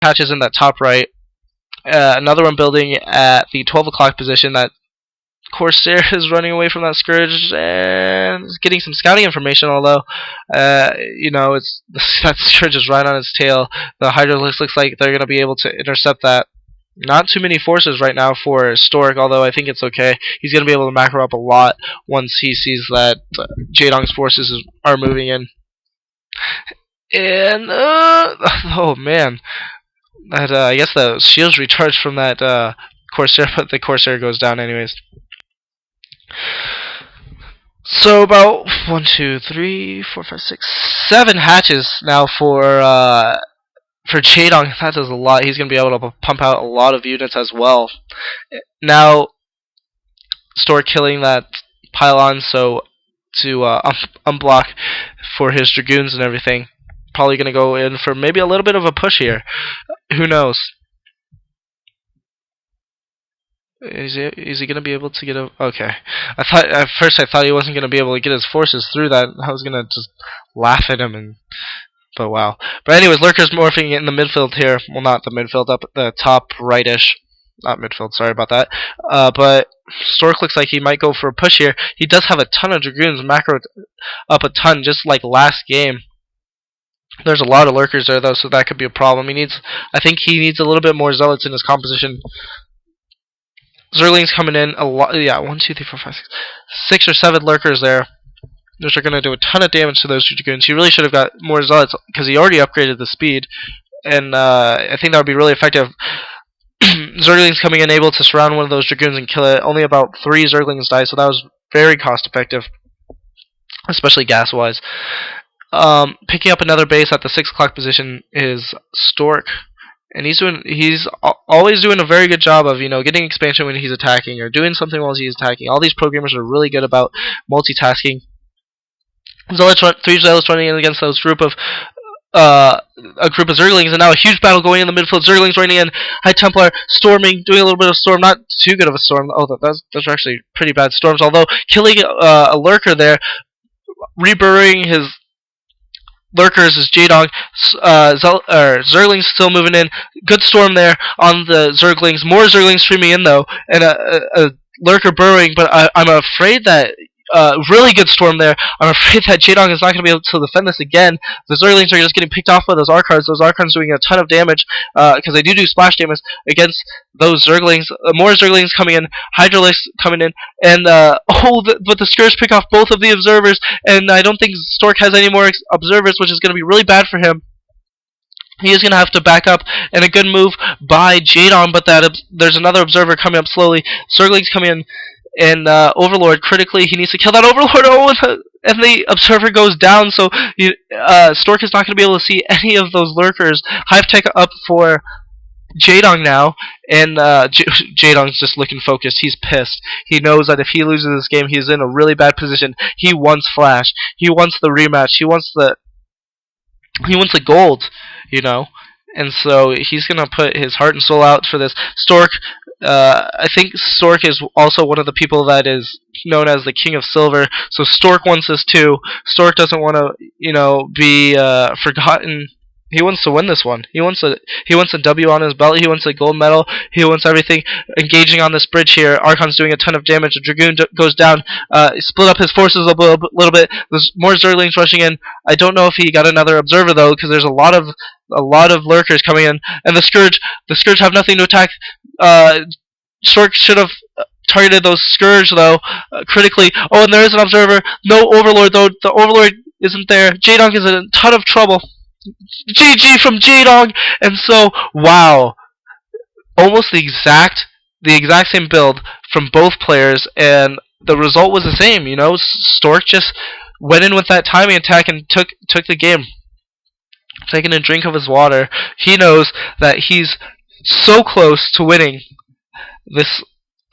hatches in that top right. Another one building at the 12 o'clock position. That Corsair is running away from that Scourge and getting some scouting information, although, it's that Scourge is right on its tail. The Hydra looks like they're going to be able to intercept that. Not too many forces right now for Stork, although I think it's okay. He's going to be able to macro up a lot once he sees that Jaedong's forces are moving in. And, oh man. I guess the shields recharged from that Corsair, but the Corsair goes down anyways. So about 1, 2, 3, 4, 5, 6, 7 hatches now for Jaedong. That does a lot. He's going to be able to pump out a lot of units as well. Now, Stork killing that pylon, so to unblock for his Dragoons and everything. Probably going to go in for maybe a little bit of a push here. Who knows? Is he going to be able to get a... Okay. At first I thought he wasn't going to be able to get his forces through that. I was going to just laugh at him, but wow. But anyways, Lurker's morphing in the midfield here. Well, not the midfield, up at the top right-ish. Not midfield, sorry about that. But Stork looks like he might go for a push here. He does have a ton of Dragoons, macro up a ton, just like last game. There's a lot of Lurkers there, though, so that could be a problem. I think he needs a little bit more Zealots in his composition. Zerglings coming in a lot. Yeah, 1, 2, 3, 4, 5, 6. 6 or 7 Lurkers there. Those are going to do a ton of damage to those Dragoons. He really should have got more Zealots because he already upgraded the speed. And I think that would be really effective. Zerglings coming in able to surround one of those Dragoons and kill it. Only about 3 Zerglings died, so that was very cost effective. Especially gas-wise. Picking up another base at the 6 o'clock position is Stork. And he's always doing a very good job of, getting expansion when he's attacking or doing something while he's attacking. All these programmers are really good about multitasking. 3 Zealots running in against those a group of Zerglings, and now a huge battle going in the midfield. Zerglings running in, High Templar storming, doing a little bit of storm, not too good of a storm. Oh, those are actually pretty bad storms, although killing a Lurker there, reburrowing his Lurkers is Jaedong. Zerglings still moving in. Good storm there on the Zerglings. More Zerglings streaming in though, and a Lurker burrowing. But I'm afraid that really good storm there. I'm afraid that Jaedong is not going to be able to defend this again. The Zerglings are just getting picked off by those Archons. Those Archons doing a ton of damage because they do splash damage against those Zerglings. More Zerglings coming in. Hydralisks coming in. And, but the Scourge pick off both of the Observers. And I don't think Stork has any more Observers, which is going to be really bad for him. He is going to have to back up, and a good move by Jaedong, but there's another Observer coming up slowly. Zerglings coming in. And Overlord, critically, he needs to kill that Overlord. Oh, and the Observer goes down, so Stork is not going to be able to see any of those Lurkers. Hive Tech up for Jaedong now, and Jaedong's just looking focused. He's pissed. He knows that if he loses this game, he's in a really bad position. He wants Flash. He wants the rematch. He wants the gold, And so he's going to put his heart and soul out for this. Stork, I think Stork is also one of the people that is known as the King of Silver. So Stork wants this too. Stork doesn't want to, be forgotten. He wants to win this one. He wants a W on his belt. He wants a gold medal. He wants everything. Engaging on this bridge here. Archon's doing a ton of damage. The Dragoon goes down. Split up his forces a little bit. There's more Zerglings rushing in. I don't know if he got another Observer though, because there's a lot of Lurkers coming in. And the Scourge have nothing to attack. Stork should have targeted those Scourge though, critically. Oh, and there is an Observer. No Overlord though. The Overlord isn't there. Jaedong is in a ton of trouble. GG from Jaedong. And so, wow, almost the exact same build from both players, and the result was the same. Stork just went in with that timing attack and took the game. Taking a drink of his water, he knows that he's so close to winning this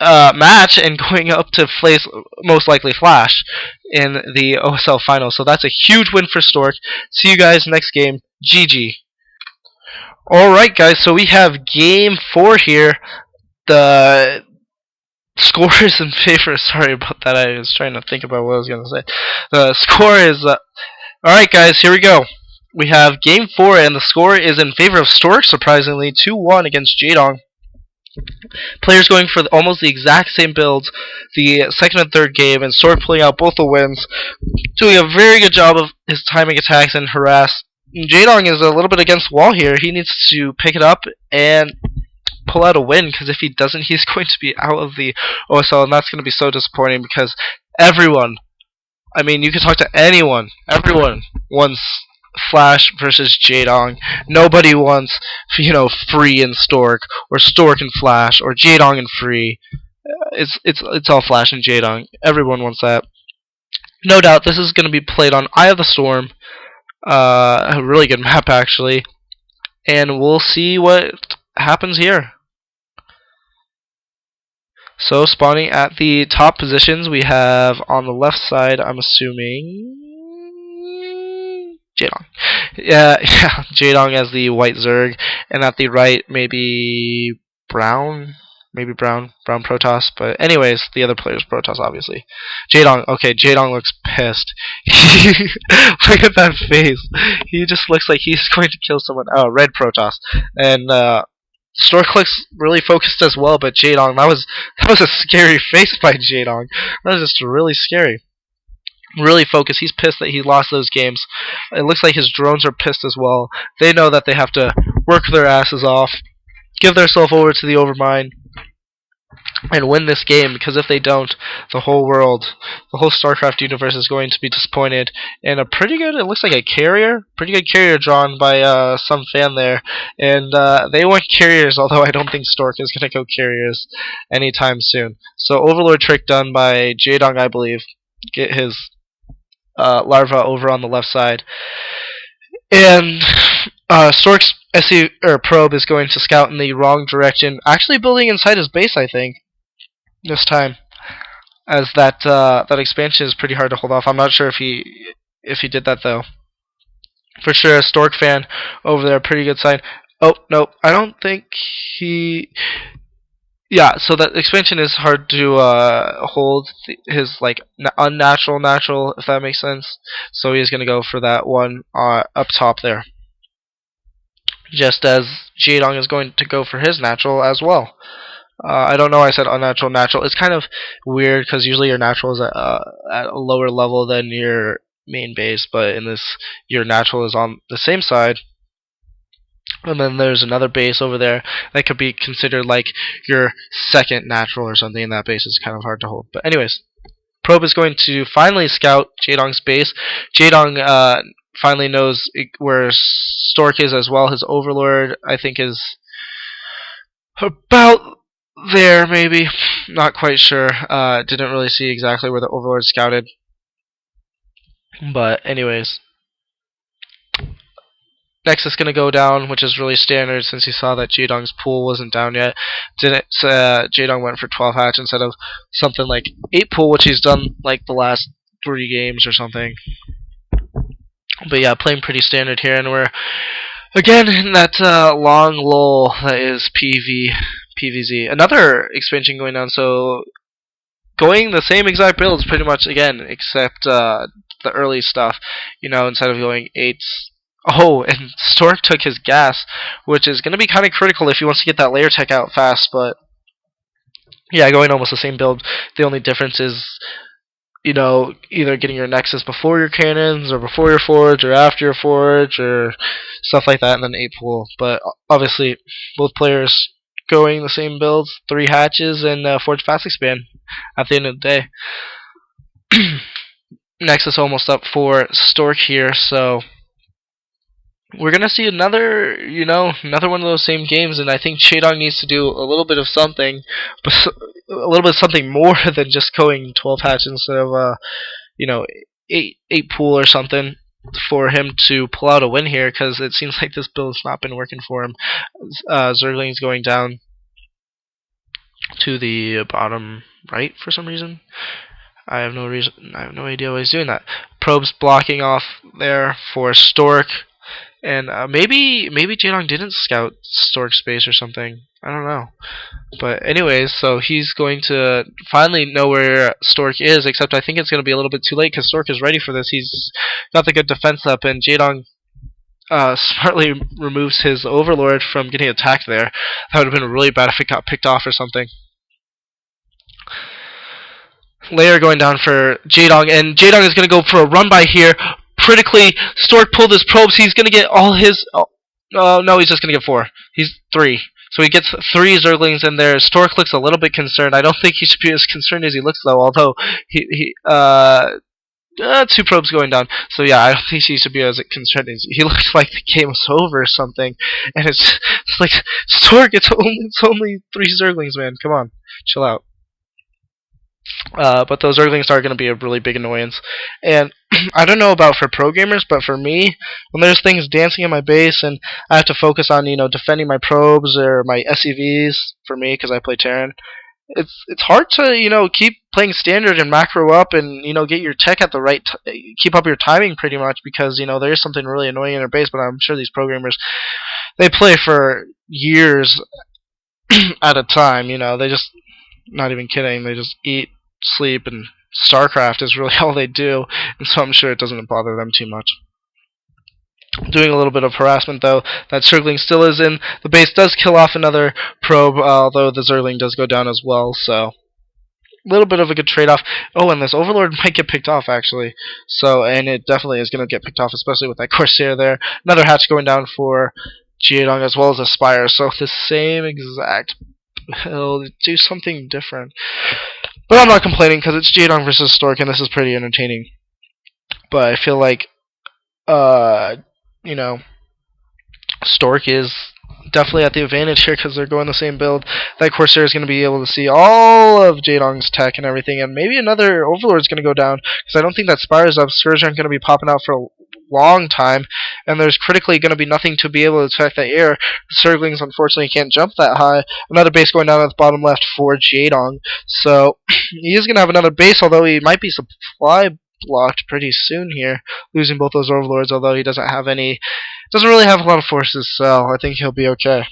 match and going up to face most likely Flash in the OSL final. So that's a huge win for Stork. See you guys next game. GG. Alright guys, so we have game 4 here. The score is in favor. Sorry about that, I was trying to think about what I was going to say. The score is... Alright guys, here we go. we have Game 4, and the score is in favor of Stork, surprisingly, 2-1 against Jaedong. Players going for almost the exact same builds the second and third game, and Stork pulling out both the wins, doing a very good job of his timing attacks and harass. Jaedong is a little bit against the wall here. He needs to pick it up and pull out a win, because if he doesn't, he's going to be out of the OSL, and that's going to be so disappointing because everyone, I mean, you can talk to anyone, everyone wants Flash versus Jaedong. Nobody wants, Free and Stork, or Stork and Flash, or Jaedong and Free. It's all Flash and Jaedong. Everyone wants that. No doubt, this is going to be played on Eye of the Storm. A really good map, actually. And we'll see what happens here. So, spawning at the top positions, we have on the left side, I'm assuming, Jaedong. Yeah, Jaedong as the white Zerg, and at the right, maybe Brown Protoss, but anyways, the other player's Protoss, obviously. Jaedong, okay, Jaedong looks pissed. Look at that face. He just looks like he's going to kill someone. Oh, red Protoss. And, Stork looks really focused as well, but Jaedong, that was a scary face by Jaedong. That was just really scary. Really focused. He's pissed that he lost those games. It looks like his drones are pissed as well. They know that they have to work their asses off, give themselves over to the Overmind, and win this game, because if they don't, the whole world, the whole StarCraft universe is going to be disappointed. And it looks like a carrier, pretty good carrier drawn by some fan there, and they went carriers, although I don't think Stork is going to go carriers anytime soon. So Overlord trick done by Jaedong, I believe. Get his larva over on the left side, and Stork's SC or probe is going to scout in the wrong direction, actually building inside his base, I think, this time, as that expansion is pretty hard to hold off. I'm not sure if he did that though. For sure, a Stork fan over there, pretty good sign. Oh no, I don't think he. Yeah, so that expansion is hard to hold his unnatural natural, if that makes sense. So he's gonna go for that one up top there, just as Jaedong is going to go for his natural as well. I don't know why I said unnatural natural. It's kind of weird because usually your natural is at a lower level than your main base, but in this, your natural is on the same side. And then there's another base over there that could be considered like your second natural or something, and that base is kind of hard to hold. But anyways, probe is going to finally scout Jaedong's base. Jaedong finally knows where Stork is as well. His Overlord, I think, is about there, maybe. Not quite sure. Didn't really see exactly where the Overlord scouted. But anyways, next is going to go down, which is really standard since he saw that Jaedong's pool wasn't down yet. Jaedong went for 12 hatch instead of something like 8 pool, which he's done like the last 3 games or something. But yeah, playing pretty standard here, and we're again in that long lull that is PVZ. Another expansion going down, so going the same exact builds pretty much again, except the early stuff, instead of going 8s. Oh, and Stork took his gas, which is going to be kind of critical if he wants to get that layer tech out fast, but yeah, going almost the same build. The only difference is, either getting your Nexus before your cannons, or before your Forge, or after your Forge, or stuff like that, and then 8 pool. But obviously, both players going the same builds, 3 hatches, and Forge fast expand at the end of the day. Nexus almost up for Stork here, so we're gonna see another one of those same games, and I think Jaedong needs to do a little bit of something, but a little bit of something more than just going 12 hatch instead of 8 pool or something for him to pull out a win here, because it seems like this build has not been working for him. Zergling's going down to the bottom right for some reason. I have no idea why he's doing that. Probe's blocking off there for Stork. And maybe Jaedong didn't scout Stork space or something. I don't know. But anyways, so he's going to finally know where Stork is, except I think it's going to be a little bit too late because Stork is ready for this. He's got the good defense up, and Jaedong smartly removes his Overlord from getting attacked there. That would have been really bad if it got picked off or something. Layer going down for Jaedong, and Jaedong is going to go for a run by here. Critically, Stork pulled his probes. He's going to get all his... no, he's just going to get 4. He's 3. So he gets 3 Zerglings in there. Stork looks a little bit concerned. I don't think he should be as concerned as he looks, though, although 2 probes going down. So yeah, I don't think he should be as concerned as he looks like the game was over or something. And it's like, Stork, it's only 3 Zerglings, man. Come on, chill out. But those Zerglings are going to be a really big annoyance. And I don't know about for pro gamers, but for me, when there's things dancing in my base and I have to focus on, defending my probes or my SCVs, for me, because I play Terran, it's hard to, keep playing standard and macro up and, get your tech at the right keep up your timing pretty much, because, there is something really annoying in their base. But I'm sure these programmers, they play for years at a time, they just, not even kidding, they just eat, sleep, and StarCraft is really all they do, and so I'm sure it doesn't bother them too much. Doing a little bit of harassment, though. That Zergling still is in. The base does kill off another probe, although the Zergling does go down as well, so a little bit of a good trade-off. Oh, and this Overlord might get picked off, actually. So, and it definitely is going to get picked off, especially with that Corsair there. Another hatch going down for Jaedong, as well as a Spire, so the same exact build. Do something different. But I'm not complaining, because it's Jaedong versus Stork, and this is pretty entertaining. But I feel like, Stork is definitely at the advantage here, because they're going the same build. That Corsair is going to be able to see all of Jaedong's tech and everything, and maybe another Overlord is going to go down, because I don't think that Spires up. Scourge aren't going to be popping out for a long time, and there's critically going to be nothing to be able to attack the air. The Zerglings unfortunately can't jump that high. Another base going down at the bottom left for Jaedong, so he is going to have another base, although he might be supply blocked pretty soon here, losing both those Overlords, although he doesn't really have a lot of forces, so I think he'll be okay.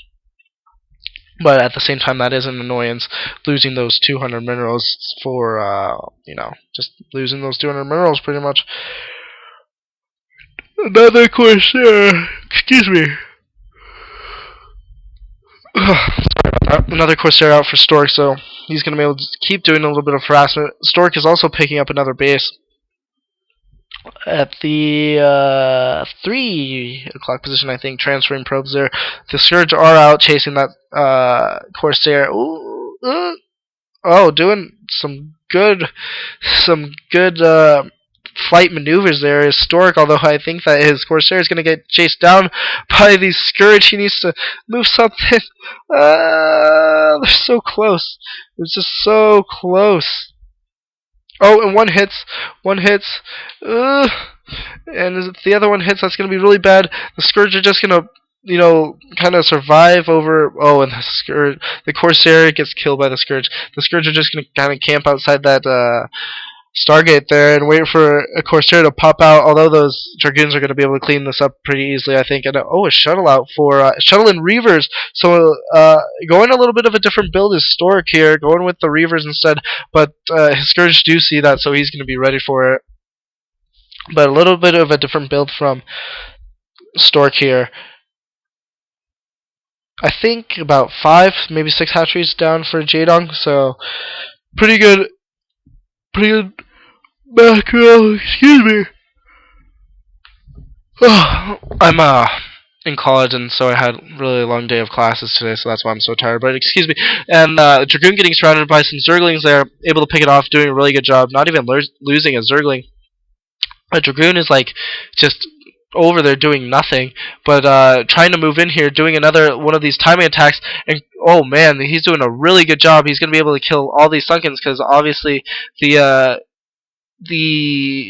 But at the same time, that is an annoyance, losing those 200 minerals for, just losing those 200 minerals pretty much. Another Corsair, excuse me. Sorry about that. Another Corsair out for Stork, so he's going to be able to keep doing a little bit of harassment. Stork is also picking up another base at the 3 o'clock position, I think, transferring probes there. The Scourge are out chasing that Corsair. Doing some good flight maneuvers there is Stork, although I think that his Corsair is going to get chased down by the Scourge. He needs to move something. They're so close. It's just so close. Oh, and one hits. And if the other one hits, that's going to be really bad. The Scourge are just going to, kind of survive over... Oh, and the Corsair gets killed by the Scourge. The Scourge are just going to kind of camp outside that Stargate there and wait for a Corsair to pop out, although those Dragoons are going to be able to clean this up pretty easily, I think. And a shuttle out for Shuttle and Reavers. So going a little bit of a different build is Stork here, going with the Reavers instead, but his Scourge do see that, so he's going to be ready for it. But a little bit of a different build from Stork here. I think about 5, maybe 6 hatcheries down for Jaedong, so pretty good macro, excuse me. I'm in college, and so I had a really long day of classes today, so that's why I'm so tired, but excuse me. And Dragoon getting surrounded by some Zerglings there, able to pick it off, doing a really good job, not even losing a Zergling. A Dragoon is like just over there doing nothing, but trying to move in here, doing another one of these timing attacks, and oh man, he's doing a really good job. He's going to be able to kill all these Sunkens, because obviously the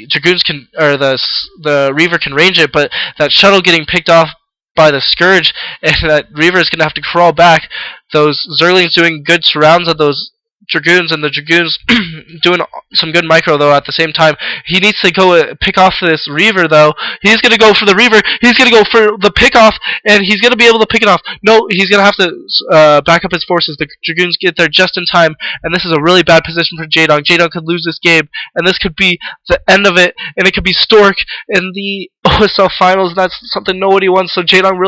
Dragoons can, or the Reaver can range it, but that shuttle getting picked off by the Scourge, and that Reaver is going to have to crawl back. Those Zerglings doing good surrounds of those Dragoons, and the Dragoons doing some good micro though at the same time. He needs to go pick off this Reaver though. He's gonna go for the Reaver. He's gonna go for the pick off, and he's gonna be able to pick it off. No, he's gonna have to back up his forces. The Dragoons get there just in time, and this is a really bad position for Jaedong. Jaedong could lose this game, and this could be the end of it, and it could be Stork in the OSL finals. And that's something nobody wants. So Jaedong really